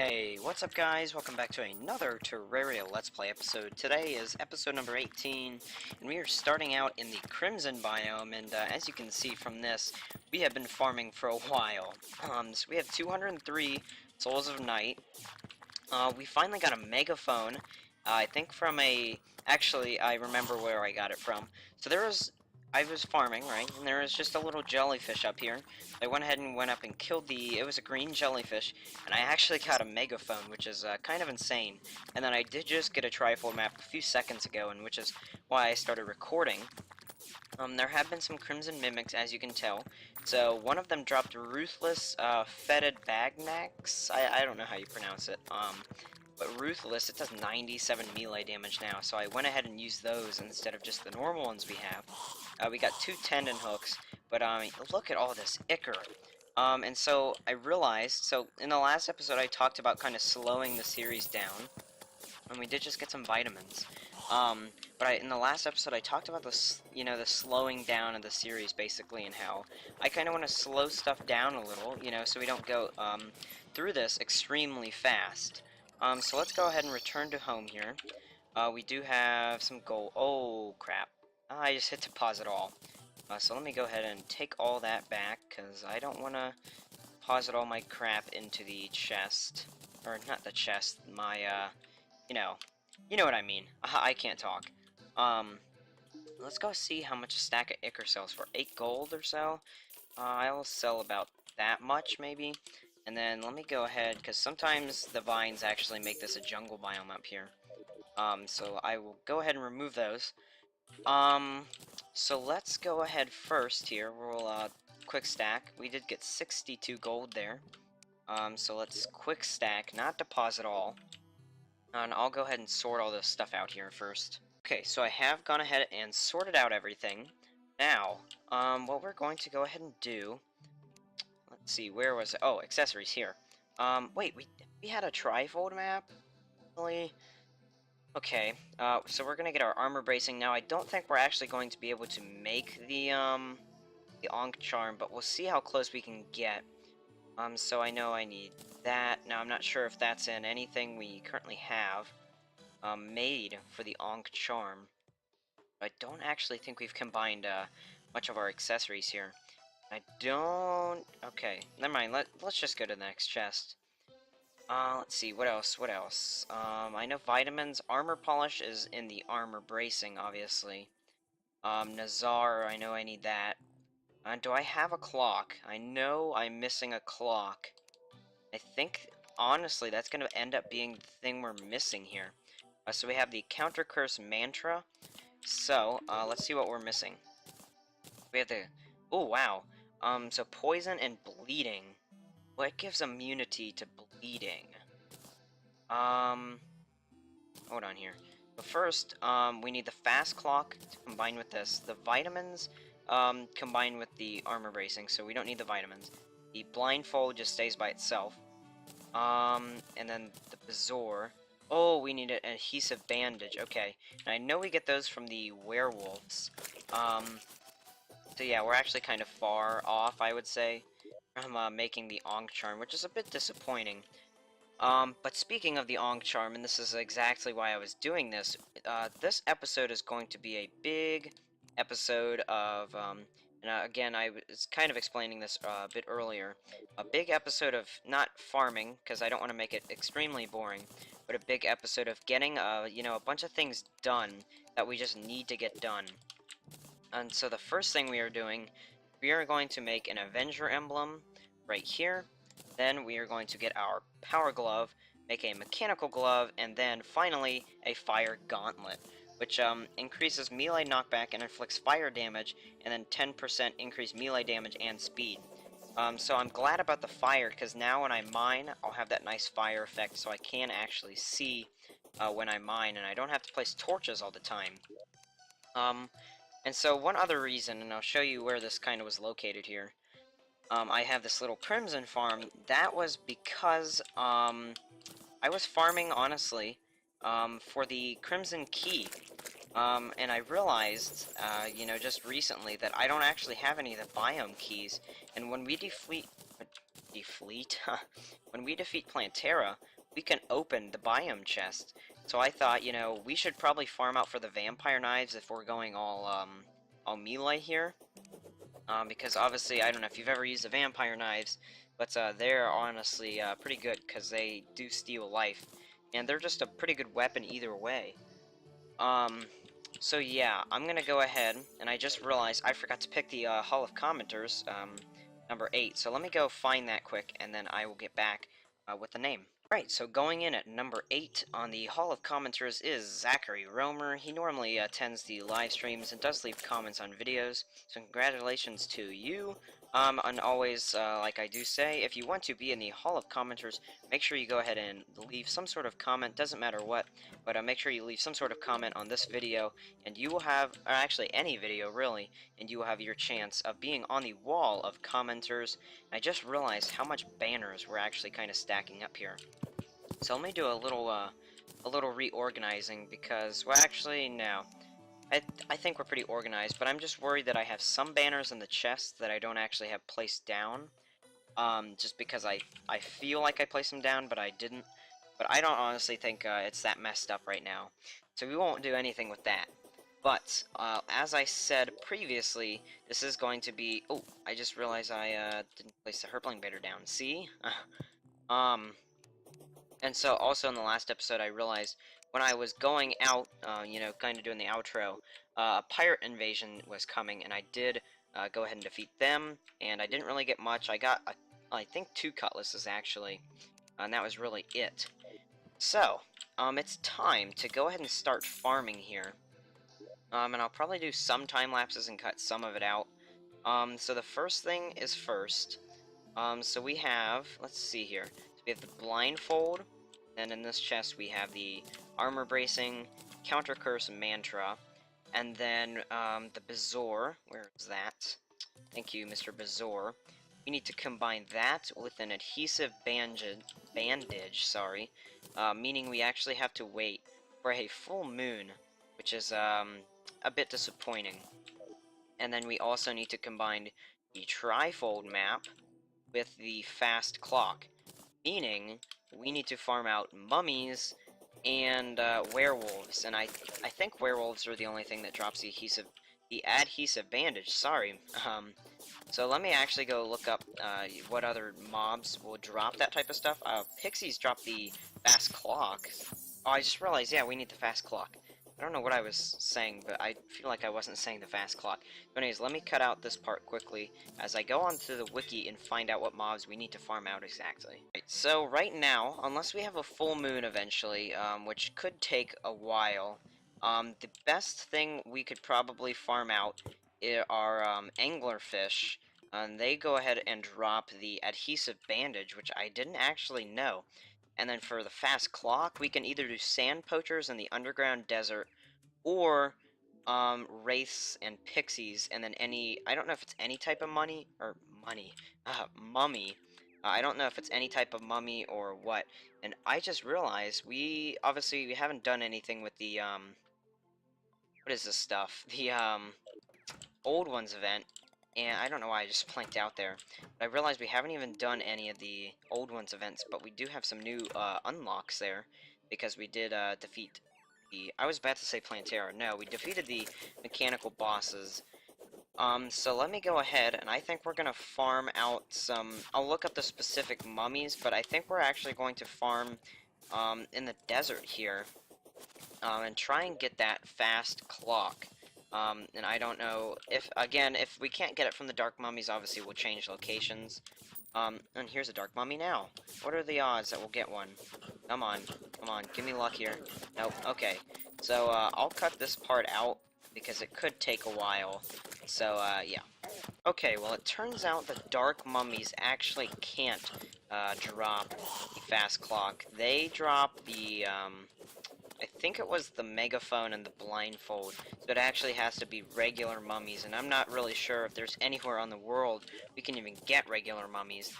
Hey, what's up guys? Welcome back to another Terraria Let's Play episode. Today is episode number 18, and we are starting out in the Crimson biome, and as you can see from this, we have been farming for a while. So we have 203 Souls of Night. We finally got a megaphone, I think from actually, I remember where I got it from. So I was farming, right, and there was just a little jellyfish up here. I went ahead and went up and killed it was a green jellyfish, and I actually got a megaphone, which is kind of insane. And then I did just get a trifold map a few seconds ago, and which is why I started recording. There have been some Crimson Mimics, as you can tell. So, one of them dropped Ruthless, Fetid Bagnax. I don't know how you pronounce it. But Ruthless, it does 97 melee damage now, so I went ahead and used those instead of just the normal ones we have. We got 2 tendon hooks, but look at all this ichor. And so I realized, so in the last episode I talked about kind of slowing the series down, and we did just get some vitamins. But in the last episode I talked about the slowing down of the series basically, and how I kind of want to slow stuff down a little, so we don't go through this extremely fast. So let's go ahead and return to home here. We do have some gold. Oh, crap. I just hit deposit all. So let me go ahead and take all that back, because I don't want to deposit all my crap into the chest. Or, not the chest, my, you know what I mean. I can't talk. Let's go see how much a stack of ichor sells for. 8 gold or so? I'll sell about that much, maybe. And then let me go ahead, because sometimes the vines actually make this a jungle biome up here. So I will go ahead and remove those. So let's go ahead first here. We'll, quick stack. We did get 62 gold there. So let's quick stack, not deposit all. And I'll go ahead and sort all this stuff out here first. Okay, so I have gone ahead and sorted out everything. Now, what we're going to go ahead and do... Let's see, where was it? Oh, accessories here. Wait, we had a trifold map? Really? Okay, so we're gonna get our armor bracing. Now, I don't think we're actually going to be able to make the ANKH charm, but we'll see how close we can get. So I know I need that. Now, I'm not sure if that's in anything we currently have made for the ANKH charm. I don't actually think we've combined much of our accessories here. I don't... Okay, never mind. Let's just go to the next chest. Let's see, what else? I know vitamins. Armor polish is in the armor bracing, obviously. Nazar, I know I need that. Do I have a clock? I know I'm missing a clock. I think, honestly, that's going to end up being the thing we're missing here. So we have the Counter Curse Mantra. So, let's see what we're missing. We have the... Oh, wow. So poison and bleeding. What gives immunity to bleeding? Hold on here. But first, we need the fast clock to combine with this. The vitamins, combine with the armor bracing, so we don't need the vitamins. The blindfold just stays by itself. And then the Bazaar. Oh, we need an adhesive bandage. Okay. And I know we get those from the werewolves. So yeah, we're actually kind of far off, I would say, from making the ANKH charm, which is a bit disappointing. But speaking of the ANKH charm, and this is exactly why I was doing this, this episode is going to be a big episode of, again, I was kind of explaining this a bit earlier, a big episode of not farming, because I don't want to make it extremely boring, but a big episode of getting, a bunch of things done that we just need to get done. And so the first thing we are doing, we are going to make an Avenger emblem right here. Then we are going to get our Power Glove, make a Mechanical Glove, and then finally a Fire Gauntlet, which increases melee knockback and inflicts fire damage, and then 10% increased melee damage and speed. So I'm glad about the fire, because now when I mine, I'll have that nice fire effect, so I can actually see when I mine, and I don't have to place torches all the time. And so one other reason, and I'll show you where this kind of was located here. I have this little Crimson farm. That was because I was farming, honestly, for the Crimson Key. And I realized, just recently that I don't actually have any of the biome keys. And when we defeat... defleet. When we defeat Plantera, we can open the biome chest. So I thought, you know, we should probably farm out for the vampire knives if we're going all melee here. Because obviously, I don't know if you've ever used the vampire knives, but they're honestly pretty good because they do steal life, and they're just a pretty good weapon either way. Um, so yeah, I'm gonna go ahead, and I just realized I forgot to pick the Hall of Commenters, number 8. So let me go find that quick, and then I will get back with the name. Right, so going in at number 8 on the Hall of Commenters is Zachary Romer. He normally attends the live streams and does leave comments on videos, so congratulations to you. And always, like I do say, if you want to be in the Hall of Commenters, make sure you go ahead and leave some sort of comment, doesn't matter what, but make sure you leave some sort of comment on this video, and you will have, or actually any video really, and you will have your chance of being on the wall of commenters. And I just realized how much banners we're actually kind of stacking up here. So let me do a little reorganizing because, well, actually, no. I think we're pretty organized, but I'm just worried that I have some banners in the chest that I don't actually have placed down. Just because I feel like I placed them down, but I didn't. But I don't honestly think it's that messed up right now. So we won't do anything with that. But, as I said previously, this is going to be... Oh, I just realized I didn't place the Herpling Baiter down. See? um... And so, also in the last episode, I realized when I was going out, you know, kind of doing the outro, a pirate invasion was coming, and I did go ahead and defeat them, and I didn't really get much. I got, I think, 2 cutlasses, actually, and that was really it. So, it's time to go ahead and start farming here. And I'll probably do some time lapses and cut some of it out. So the first thing is first. So we have, let's see here. So we have the blindfold, and in this chest we have the armor bracing, counter curse mantra, and then the Bazaar. Where is that? Thank you, Mr. Bazaar. We need to combine that with an adhesive bandage, sorry, meaning we actually have to wait for a full moon, which is a bit disappointing. And then we also need to combine the trifold map with the fast clock, meaning we need to farm out mummies and werewolves, and I think werewolves are the only thing that drops the adhesive bandage. Sorry. So let me actually go look up what other mobs will drop that type of stuff. Pixies drop the fast clock. Oh, I just realized, yeah, we need the fast clock. I don't know what I was saying, but I feel like I wasn't saying the fast clock. But anyways, let me cut out this part quickly as I go onto the wiki and find out what mobs we need to farm out exactly. Right, so right now, unless we have a full moon eventually, which could take a while, the best thing we could probably farm out are anglerfish, and they go ahead and drop the adhesive bandage, which I didn't actually know. And then for the fast clock, we can either do sand poachers in the underground desert, or wraiths and pixies, and then I don't know if it's any type of mummy. I don't know if it's any type of mummy or what. And I just realized we haven't done anything with the what is this stuff? The old ones event, and I don't know why I just blanked out there. But I realized we haven't even done any of the old ones events, but we do have some new unlocks there, because we did defeat the... I was about to say Plantera. No, we defeated the mechanical bosses. So let me go ahead, and I think we're gonna farm out some... I'll look up the specific mummies, but I think we're actually going to farm in the desert here, and try and get that fast clock. And I don't know if, again, if we can't get it from the dark mummies, obviously we'll change locations. And here's a dark mummy now. What are the odds that we'll get one? Come on, give me luck here. Nope, okay. So, I'll cut this part out, because it could take a while. So, yeah. Okay, well, it turns out the dark mummies actually can't, drop the fast clock. They drop the, I think it was the megaphone and the blindfold, so it actually has to be regular mummies, and I'm not really sure if there's anywhere on the world we can even get regular mummies.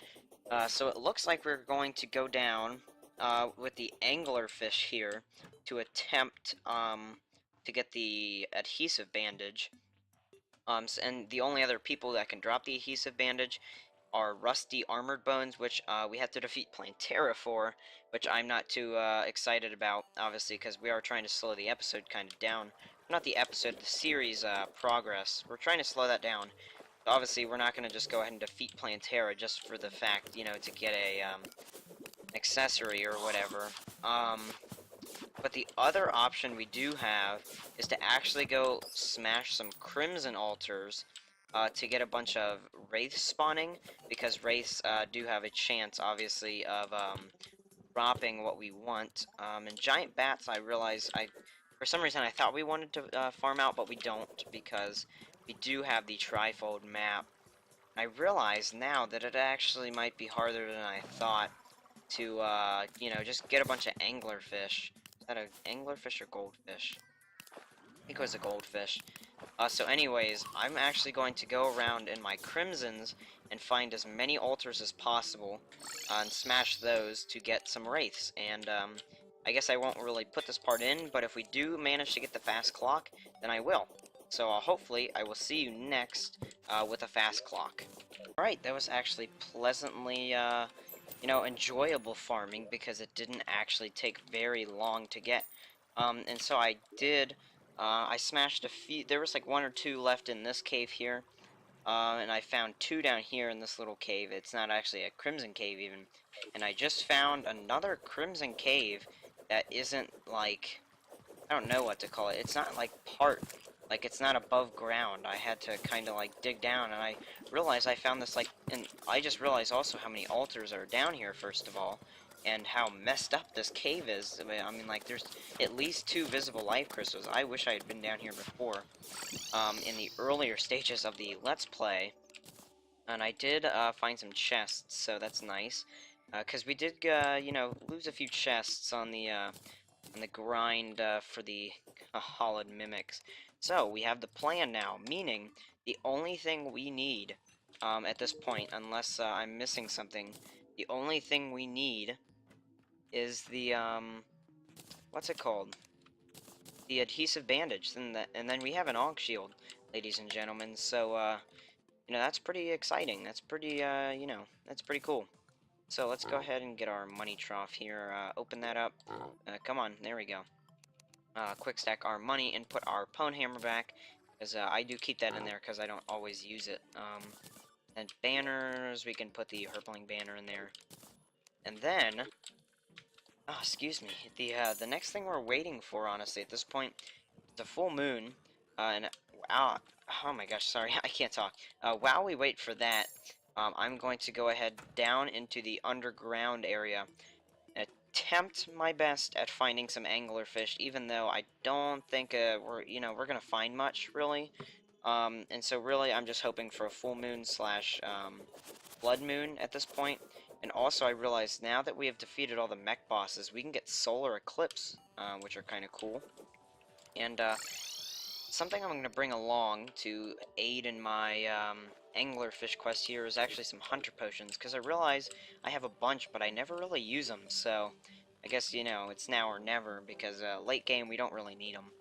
So it looks like we're going to go down with the anglerfish here to attempt to get the adhesive bandage. And the only other people that can drop the adhesive bandage our rusty armored bones, which we have to defeat Plantera for, which I'm not too excited about, obviously, because we are trying to slow the episode kind of down. Not the episode, the series progress. We're trying to slow that down. Obviously, we're not going to just go ahead and defeat Plantera just for the fact, you know, to get a accessory or whatever. But the other option we do have is to actually go smash some Crimson Altars to get a bunch of Wraiths spawning, because Wraiths do have a chance, obviously, of dropping what we want. And Giant Bats, I realize, for some reason I thought we wanted to farm out, but we don't, because we do have the Trifold map. I realize now that it actually might be harder than I thought to, you know, just get a bunch of anglerfish. Is that an anglerfish or goldfish? I think it was a goldfish. So anyways, I'm actually going to go around in my crimsons and find as many altars as possible and smash those to get some wraiths. And I guess I won't really put this part in, but if we do manage to get the fast clock, then I will. So hopefully I will see you next with a fast clock. Alright, that was actually pleasantly you know, enjoyable farming, because it didn't actually take very long to get. And so I did, I smashed a few, there was like 1 or 2 left in this cave here, and I found 2 down here in this little cave. It's not actually a crimson cave even. And I just found another crimson cave that isn't like, I don't know what to call it. It's not like like it's not above ground. I had to kind of like dig down, and I realized I found this like, and I just realized also how many altars are down here first of all, and how messed up this cave is. I mean, like, there's at least 2 visible life crystals. I wish I had been down here before, in the earlier stages of the Let's Play. And I did find some chests, so that's nice. Because we did, you know, lose a few chests on the grind for the Hollowed Mimics. So, we have the plan now, meaning the only thing we need at this point, unless I'm missing something, the only thing we need is the, what's it called? The adhesive bandage, and then we have an ANKH shield, ladies and gentlemen, so, you know, that's pretty exciting. That's pretty, you know, that's pretty cool. So let's go ahead and get our money trough here, open that up. Come on, there we go. Quick stack our money and put our pwn hammer back, because I do keep that in there because I don't always use it. And banners, we can put the Herpling banner in there. And then, oh, excuse me, the next thing we're waiting for, honestly, at this point, the full moon, and, oh my gosh, sorry, I can't talk. While we wait for that, I'm going to go ahead down into the underground area, attempt my best at finding some anglerfish, even though I don't think we're gonna find much, really. And so really I'm just hoping for a full moon slash blood moon at this point. And also I realize now that we have defeated all the mech bosses, we can get solar eclipse, which are kind of cool. And something I'm going to bring along to aid in my anglerfish quest here is actually some hunter potions, because I realize I have a bunch, but I never really use them, so I guess, you know, it's now or never, because late game we don't really need them.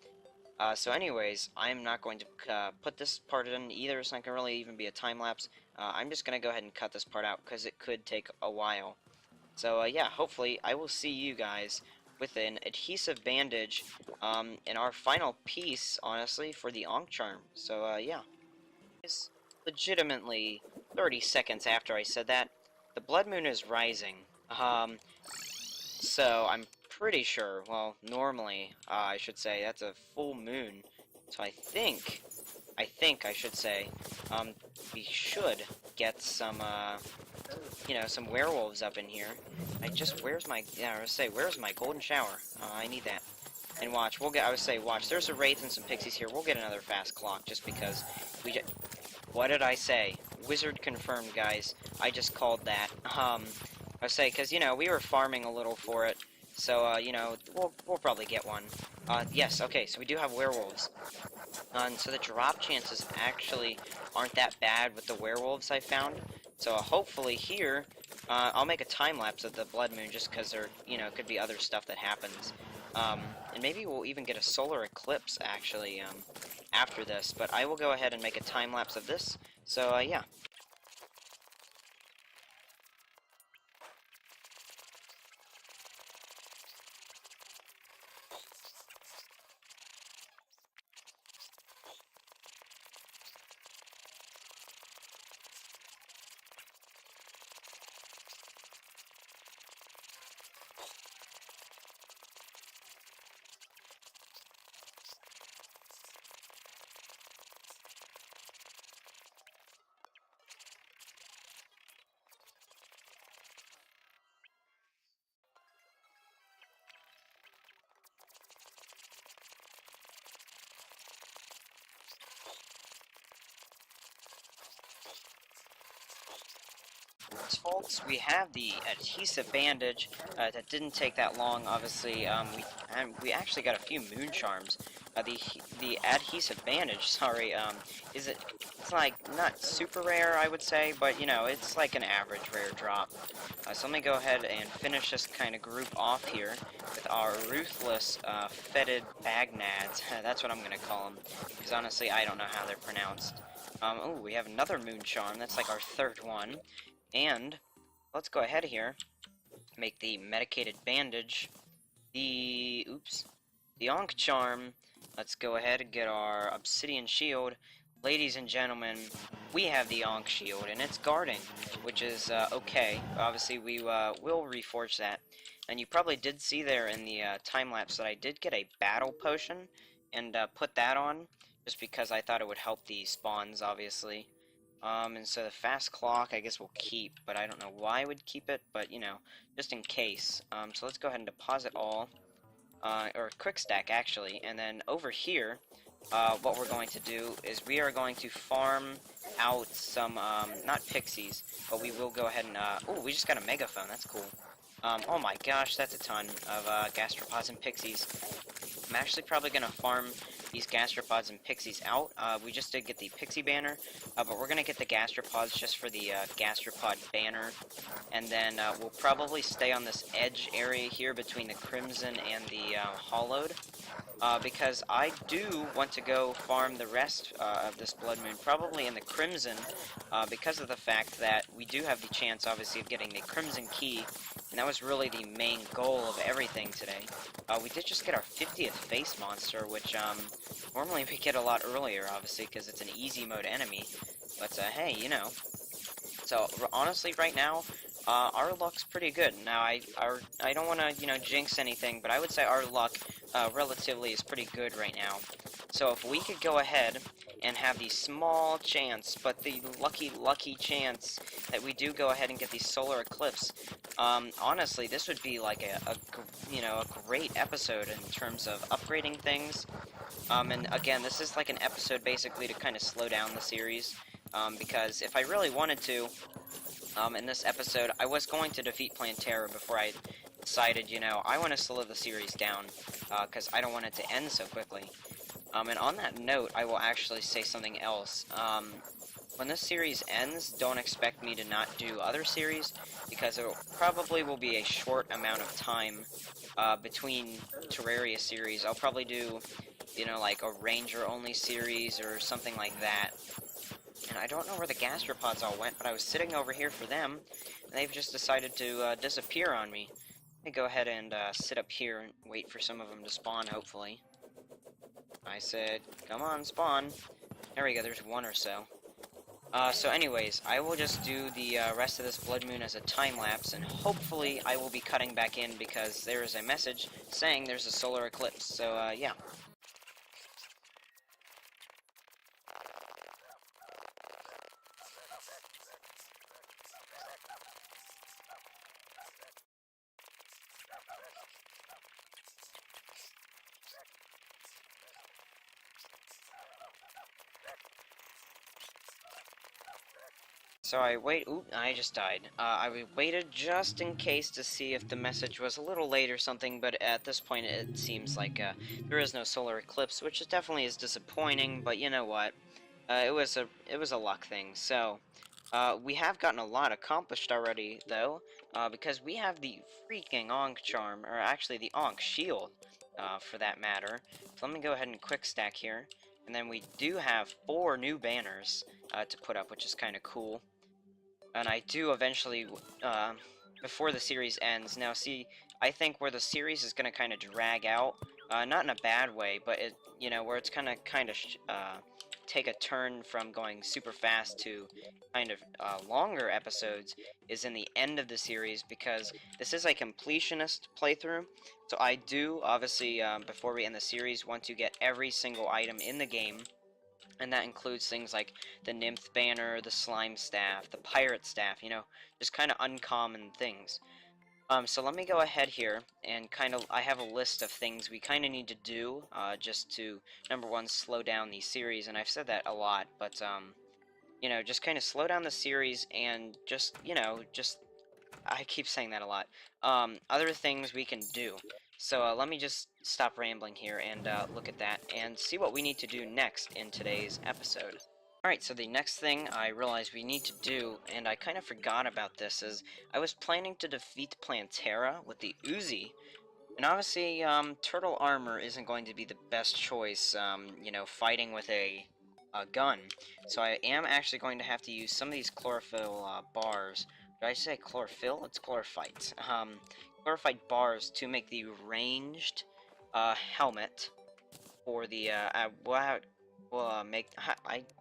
So anyways, I'm not going to put this part in either, it's not going to really even be a time-lapse. I'm just going to go ahead and cut this part out, because it could take a while. So yeah, hopefully I will see you guys with an adhesive bandage in our final piece, honestly, for the ANKH charm. So yeah. It's legitimately 30 seconds after I said that. The blood moon is rising. So I'm pretty sure, well, normally, I should say, that's a full moon. So I think I should say, we should get some, you know, some werewolves up in here. Where's my golden shower? I need that. And watch, watch, there's a wraith and some pixies here. We'll get another fast clock, just because what did I say? Wizard confirmed, guys. I just called that. Because, you know, we were farming a little for it. So, you know, we'll probably get one. Yes, okay, so we do have werewolves. And so the drop chances actually aren't that bad with the werewolves I found. So hopefully here, I'll make a time-lapse of the blood moon, just because there, you know, could be other stuff that happens. And maybe we'll even get a solar eclipse, actually, after this. But I will go ahead and make a time-lapse of this. So, yeah. defaults, we have the adhesive bandage. That didn't take that long, obviously. We actually got a few moon charms. The adhesive bandage, sorry, it's like not super rare, I would say, but you know, it's like an average rare drop. So let me go ahead and finish this kind of group off here with our ruthless, fetid bagnads. That's what I'm gonna call them, because honestly, I don't know how they're pronounced. Oh, we have another moon charm. That's like our third one. And let's go ahead here, make the medicated bandage, the ANKH charm. Let's go ahead and get our obsidian shield. Ladies and gentlemen, we have the ANKH shield, and it's guarding, which is okay. Obviously, we will reforge that. And you probably did see there in the time-lapse that I did get a battle potion, and put that on, just because I thought it would help the spawns, obviously. And so the fast clock, I guess we'll keep, but I don't know why I would keep it, but, you know, just in case. So let's go ahead and deposit all. Or quick stack actually, and then over here, what we're going to do is we are going to farm out some, not pixies, but we will go ahead and, oh, we just got a megaphone, that's cool. Oh my gosh, that's a ton of, gastropods and pixies. I'm actually probably gonna farm these gastropods and pixies out. We just did get the pixie banner, but we're gonna get the gastropods just for the gastropod banner, and then we'll probably stay on this edge area here between the crimson and the hollowed, because I do want to go farm the rest of this blood moon, probably in the crimson, because of the fact that we do have the chance, obviously, of getting the crimson key. And that was really the main goal of everything today. We did just get our 50th face monster, which, normally we get a lot earlier, obviously, because it's an easy mode enemy. But, hey, you know. So, honestly, right now, our luck's pretty good. Now, I don't want to, you know, jinx anything, but I would say our luck, relatively is pretty good right now. So, if we could go ahead and have the small chance, but the lucky chance that we do go ahead and get the solar eclipse, honestly, this would be like a great episode in terms of upgrading things. And again, this is like an episode basically to kind of slow down the series, because if I really wanted to, in this episode, I was going to defeat Plantera before I decided, you know, I want to slow the series down, because I don't want it to end so quickly. And on that note, I will actually say something else. When this series ends, don't expect me to not do other series, because it probably will be a short amount of time between Terraria series. I'll probably do, you know, like a Ranger-only series or something like that. And I don't know where the gastropods all went, but I was sitting over here for them, and they've just decided to disappear on me. Let me go ahead and sit up here and wait for some of them to spawn, hopefully. I said, come on, spawn. There we go, there's one or so. So anyways, I will just do the rest of this blood moon as a time-lapse, and hopefully I will be cutting back in because there is a message saying there's a solar eclipse, so yeah. So I just died. I waited just in case to see if the message was a little late or something, but at this point it seems like there is no solar eclipse, which definitely is disappointing, but you know what? It was a luck thing. So, we have gotten a lot accomplished already, though, because we have the freaking ANKH charm, or actually the ANKH shield, for that matter. So let me go ahead and quick stack here, and then we do have 4 new banners to put up, which is kind of cool. And I do eventually, before the series ends. Now, see, I think where the series is going to kind of drag out, not in a bad way, but it, you know, where it's kind of take a turn from going super fast to kind of longer episodes is in the end of the series, because this is a completionist playthrough. So I do, obviously, before we end the series, want to get every single item in the game. And that includes things like the Nymph Banner, the Slime Staff, the Pirate Staff, you know, just kind of uncommon things. So let me go ahead here, and I have a list of things we kind of need to do, just to, number one, slow down the series, and I've said that a lot, but, you know, just kind of slow down the series and just, you know, just, I keep saying that a lot. Other things we can do. So let me just stop rambling here and look at that and see what we need to do next in today's episode. Alright, so the next thing I realized we need to do, and I kind of forgot about this, is I was planning to defeat Plantera with the Uzi. And obviously, turtle armor isn't going to be the best choice, you know, fighting with a gun. So I am actually going to have to use some of these chlorophyll bars. Did I say chlorophyll? It's chlorophyte. Chlorophyte bars to make the ranged helmet for the, I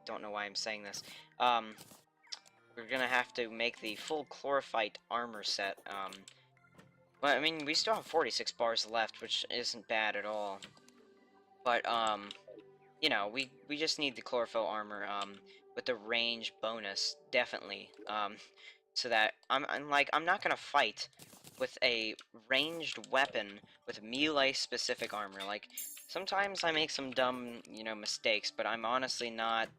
don't know why I'm saying this. We're gonna have to make the full chlorophyte armor set, well, I mean, we still have 46 bars left, which isn't bad at all. But, you know, we just need the chlorophyll armor, with the range bonus, definitely. So that, I'm not gonna fight with a ranged weapon with melee-specific armor. Like, sometimes I make some dumb, you know, mistakes, but I'm honestly not,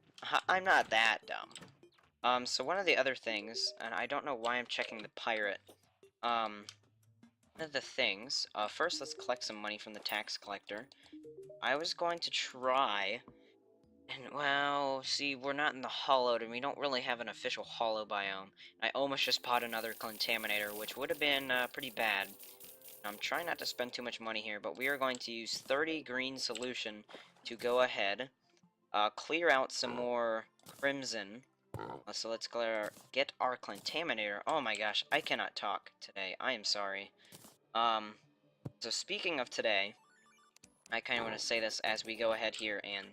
I'm not that dumb. So one of the other things, and I don't know why I'm checking the pirate, one of the things, first let's collect some money from the tax collector. I was going to try, and well, see, we're not in the hollowed, and we don't really have an official hollow biome. I almost just bought another contaminator, which would have been pretty bad. I'm trying not to spend too much money here, but we are going to use 30 green solution to go ahead, clear out some more crimson. So let's get our contaminator. Oh my gosh, I cannot talk today. I am sorry. So speaking of today, I kind of want to say this as we go ahead here, and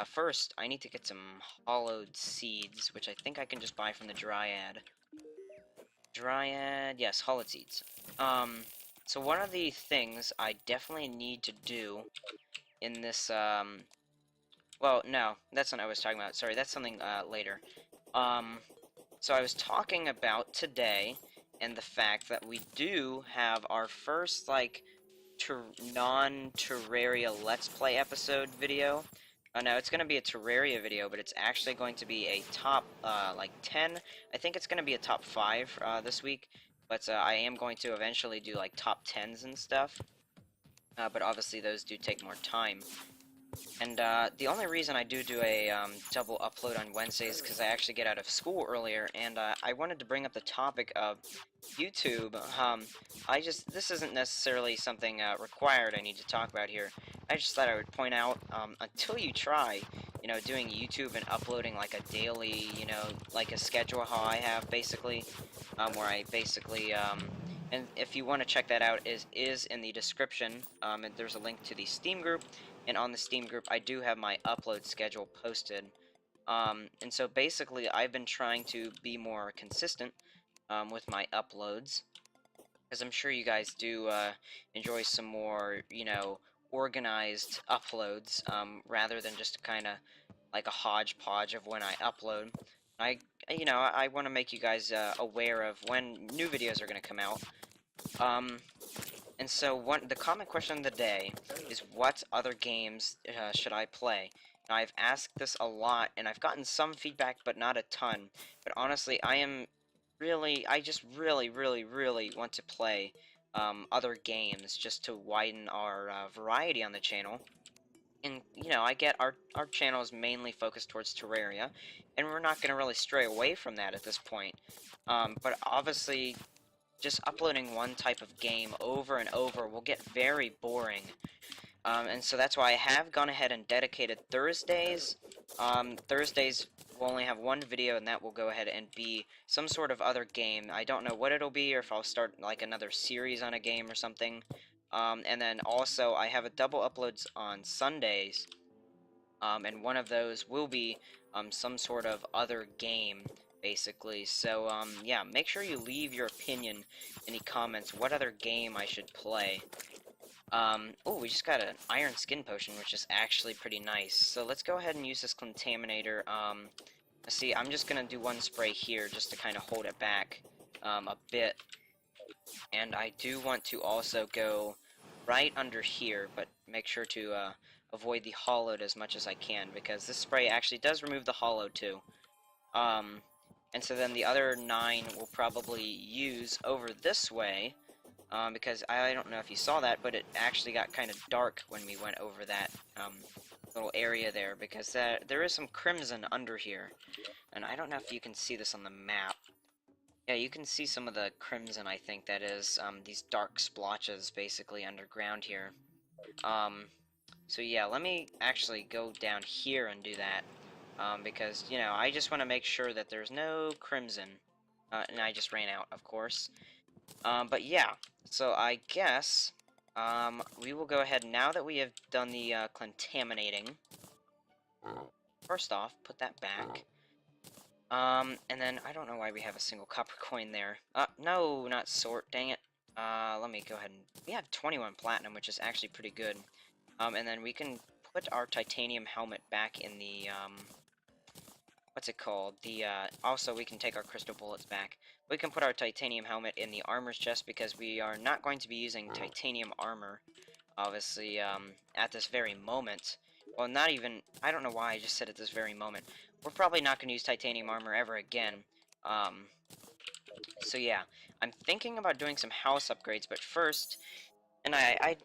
first, I need to get some hollowed seeds, which I think I can just buy from the Dryad. Dryad, yes, hollowed seeds. So one of the things I definitely need to do in this, well, no, that's not what I was talking about. Sorry, that's something, later. So I was talking about today, and the fact that we do have our first, like, non-Terraria Let's Play episode video. No, it's going to be a Terraria video, but it's actually going to be a top, like, 10. I think it's going to be a top 5 this week, but I am going to eventually do, like, top 10s and stuff. But obviously those do take more time. And the only reason I do a double upload on Wednesdays is because I actually get out of school earlier, and I wanted to bring up the topic of YouTube. This isn't necessarily something required I need to talk about here. I just thought I would point out, until you try, you know, doing YouTube and uploading like a daily, you know, like a schedule how I have, basically, where I basically, and if you want to check that out, is in the description, and there's a link to the Steam group. And on the Steam group, I do have my upload schedule posted. And so basically, I've been trying to be more consistent with my uploads, because I'm sure you guys do enjoy some more, you know, organized uploads, rather than just kind of like a hodgepodge of when I upload. You know, I want to make you guys aware of when new videos are going to come out. And so the common question of the day is, what other games should I play? Now, I've asked this a lot, and I've gotten some feedback, but not a ton. But honestly, I just really, really, really want to play other games just to widen our variety on the channel. And, you know, I get our channel is mainly focused towards Terraria, and we're not going to really stray away from that at this point. But obviously, just uploading one type of game over and over will get very boring. And so that's why I have gone ahead and dedicated Thursdays. Thursdays will only have one video, and that will go ahead and be some sort of other game. I don't know what it'll be, or if I'll start like another series on a game or something. And then also, I have a double uploads on Sundays. And one of those will be some sort of other game, basically. So, yeah, make sure you leave your opinion in the comments, what other game I should play. Oh, we just got an iron skin potion, which is actually pretty nice. So let's go ahead and use this contaminator. See, I'm just gonna do one spray here, just to kind of hold it back, a bit. And I do want to also go right under here, but make sure to, avoid the hollowed as much as I can, because this spray actually does remove the hollow too. And so then the other 9 we'll probably use over this way, because I don't know if you saw that, but it actually got kind of dark when we went over that little area there, because there is some crimson under here, and I don't know if you can see this on the map. Yeah, you can see some of the crimson, I think, that is these dark splotches basically underground here. So yeah, let me actually go down here and do that, because, you know, I just want to make sure that there's no crimson. And I just ran out, of course. But yeah, so I guess we will go ahead, now that we have done the contaminating. First off, put that back. And then I don't know why we have a single copper coin there. No, not sort, dang it. Let me go ahead and... We have 21 platinum, which is actually pretty good. And then we can put our titanium helmet back in the, what's it called? The, also we can take our crystal bullets back. We can put our titanium helmet in the armor's chest, because we are not going to be using titanium armor, obviously, at this very moment. Well, not even... I don't know why I just said at this very moment. We're probably not going to use titanium armor ever again. So yeah, I'm thinking about doing some house upgrades, but first... And I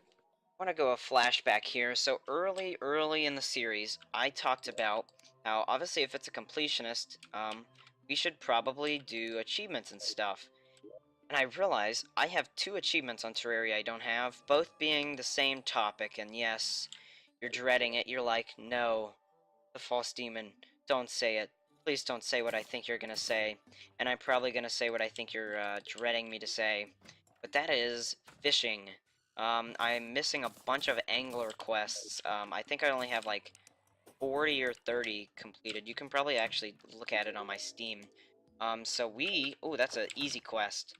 want to go a flashback here. So early in the series, I talked about how, obviously, if it's a completionist, we should probably do achievements and stuff. And I realize I have 2 achievements on Terraria I don't have, both being the same topic, and yes, you're dreading it. You're like, no, the false demon, don't say it. Please don't say what I think you're gonna say. And I'm probably gonna say what I think you're dreading me to say. But that is fishing. I'm missing a bunch of angler quests. I think I only have like 40 or 30 completed. You can probably actually look at it on my Steam. Oh, that's an easy quest.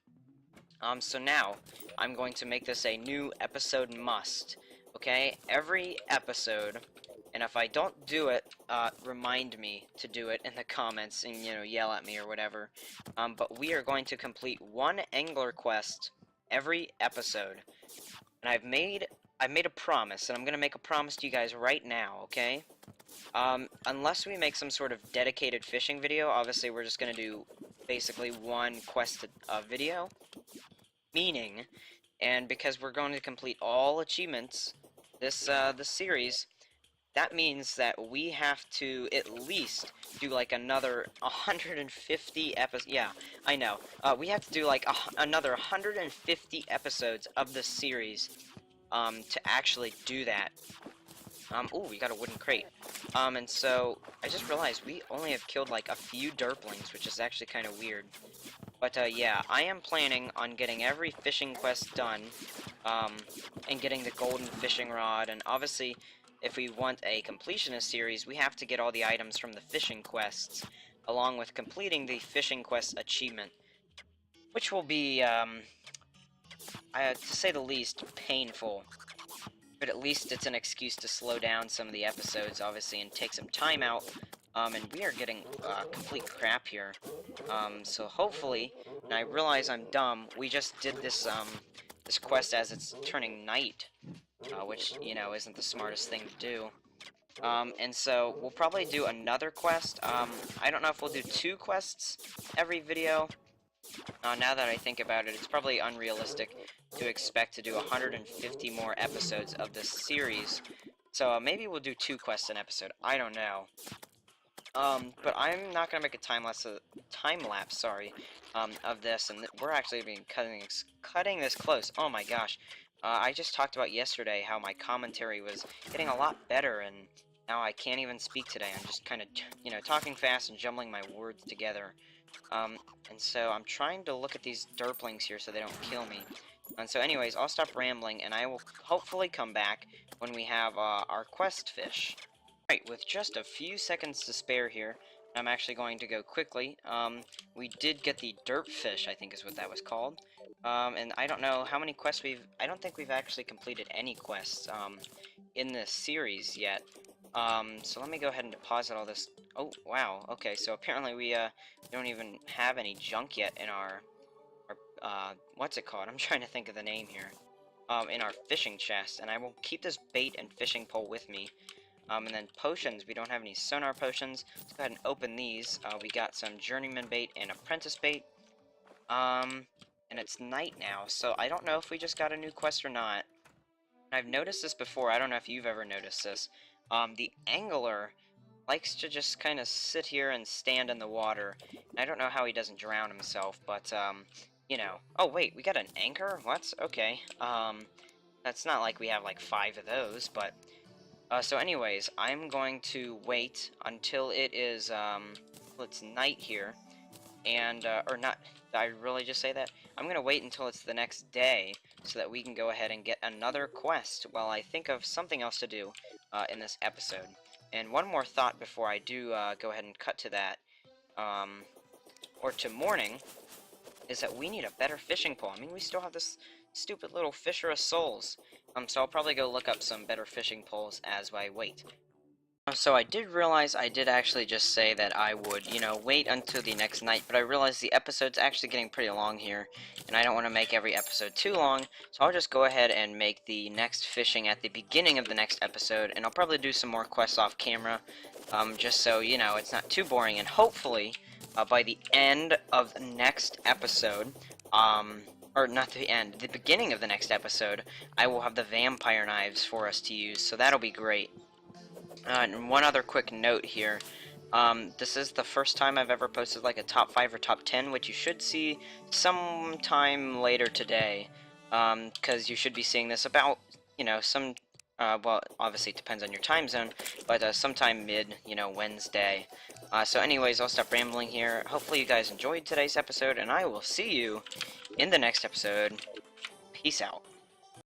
So now, I'm going to make this a new episode must. Okay? Every episode, and if I don't do it, remind me to do it in the comments and, you know, yell at me or whatever. But we are going to complete 1 angler quest every episode. And I've made a promise, and I'm gonna make a promise to you guys right now, okay? Unless we make some sort of dedicated fishing video, obviously we're just gonna do basically 1 quest video. Meaning, and because we're going to complete all achievements this series, that means that we have to at least do like another 150 episodes. Yeah, I know. We have to do like another 150 episodes of this series to actually do that. Ooh, we got a wooden crate. And so I just realized we only have killed like a few derplings, which is actually kind of weird. But, yeah, I am planning on getting every fishing quest done, and getting the golden fishing rod, and obviously, if we want a completionist series, we have to get all the items from the fishing quests, along with completing the fishing quest achievement, which will be, to say the least, painful. But at least it's an excuse to slow down some of the episodes, obviously, and take some time out. And we are getting complete crap here. So hopefully, and I realize I'm dumb, we just did this this quest as it's turning night, which, you know, isn't the smartest thing to do. And so we'll probably do another quest. I don't know if we'll do 2 quests every video. Now that I think about it, it's probably unrealistic to expect to do 150 more episodes of this series. So maybe we'll do 2 quests an episode. I don't know. But I'm not gonna make a time lapse, sorry, of this, and we're actually being cutting this close. Oh my gosh. I just talked about yesterday how my commentary was getting a lot better, and now I can't even speak today. I'm just kind of, you know, talking fast and jumbling my words together. And so I'm trying to look at these derplings here so they don't kill me. And so anyways, I'll stop rambling, and I will hopefully come back when we have our quest fish. Right, with just a few seconds to spare here, I'm actually going to go quickly. We did get the derp fish, I think is what that was called. And I don't know how many quests I don't think we've actually completed any quests, in this series yet. So let me go ahead and deposit all this. Oh, wow, okay, so apparently we don't even have any junk yet in our what's it called? I'm trying to think of the name here. In our fishing chest, and I will keep this bait and fishing pole with me. And then potions, we don't have any sonar potions. Let's go ahead and open these. We got some journeyman bait and apprentice bait. And it's night now, so I don't know if we just got a new quest or not. I've noticed this before, I don't know if you've ever noticed this. The angler likes to just kind of sit here and stand in the water. And I don't know how he doesn't drown himself, but, you know. Oh, wait, we got an anchor? What? Okay. That's not like we have, like, 5 of those, but... so anyways, I'm going to wait until it is, it's night here. And, or not, did I really just say that? I'm gonna wait until it's the next day, so that we can go ahead and get another quest while I think of something else to do, in this episode. And one more thought before I do, go ahead and cut to that, or to morning, is that we need a better fishing pole. I mean, we still have this stupid little Fisher of Souls. So I'll probably go look up some better fishing poles as I wait. So I did realize I did actually just say that I would, you know, wait until the next night, but I realized the episode's actually getting pretty long here, and I don't want to make every episode too long, so I'll just go ahead and make the next fishing at the beginning of the next episode, and I'll probably do some more quests off camera, just so, you know, it's not too boring, and hopefully, by the end of the next episode, or not the end, the beginning of the next episode, I will have the vampire knives for us to use, so that'll be great. And one other quick note here, this is the first time I've ever posted like a top 5 or top 10, which you should see sometime later today, because you should be seeing this about, you know, well, obviously it depends on your time zone, but sometime mid, you know, Wednesday. So anyways, I'll stop rambling here. Hopefully you guys enjoyed today's episode, and I will see you in the next episode. Peace out.